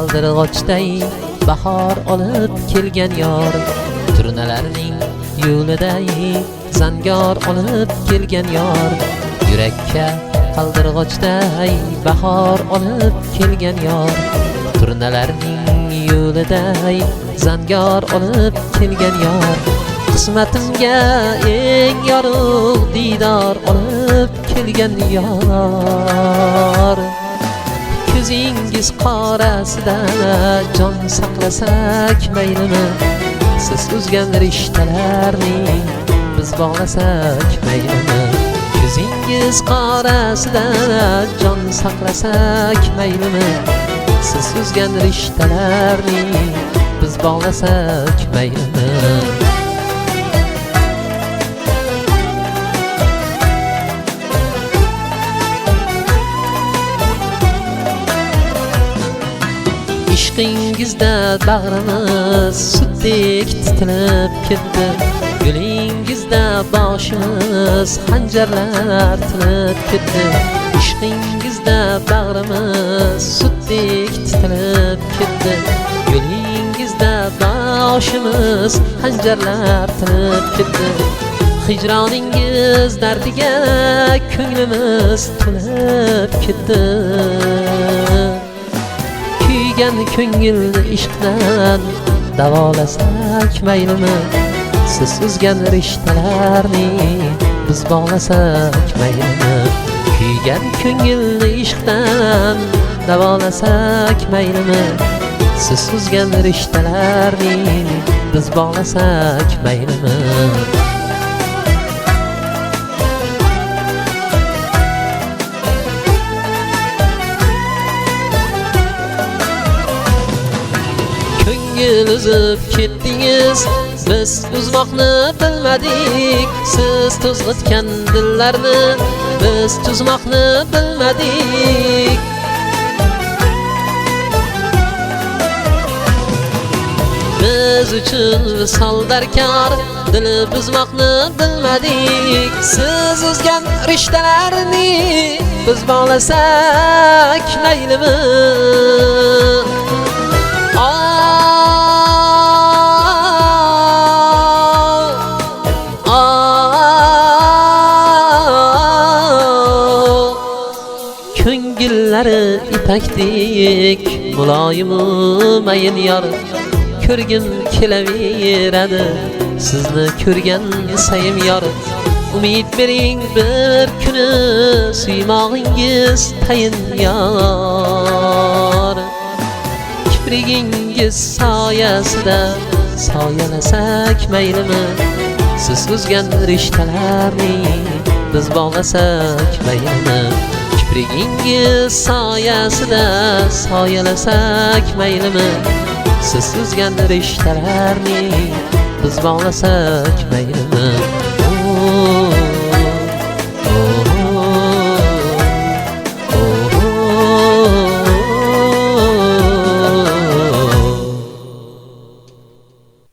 qaldirg'ochday bahor olib kelgan yor, turnalarning yo'liday zangor olib kelgan yor, yurakka qaldirg'ochday bahor olib kelgan yor, turnalarning yo'liday zangor olib kelgan yor, qismatimga eng yorug' diydor olib kelgan yor. Ko'zingiz qorasida jon saqlasak maylimi, siz uzgan rishtalarni biz bog'lasak maylimi. Ko'zingiz qorasida jon saqlasak maylimi, siz uzgan rishtalarni biz bog'lasak maylimi. Ishqingizda bag'rimiz sutdek titilib ketdi, yo'lingizda boshimiz xanjarlar tilib ketdi. Ishqingizda bag'rimiz sutdek titilib ketdi, yo'lingizda boshimiz xanjarlar tilib ketdi. Hijroningiz dardiga ko'nglimiz to'lib ketdi. Kuygan ko'ngilni ishqdan davolasak maylimi, siz uzgan rishtalarni biz bog'lasak maylimi. Kuygan ko'ngilni ishqdan davolasak maylimi, siz uzgan rishtalarni biz bog'lasak maylimi. Ko'ngil uzib ketdingiz, biz uzmoqni bilmadik. Siz to'zg'itgan dillarni biz tuzmoqni bilmadik. Biz uchun visol darkor, dili buzmoqni bilmadik. Siz uzgan rishtalarni biz bog'lasak maylimi. Ko'ngillari ipakdek muloyimu mayin yor, ko'rgim kelaveradi sizni ko'rgan sayin yor. Umid bering bir kuni suymog'ingiz tayin yor. Kiprigingiz soyasida soyalasak maylimi, siz uzgan rishtalarni biz bog'lasak maylimi. Kiprigingiz soyasida soyalasak maylimi, siz uzgan rishtalarni biz bog'lasak maylimi.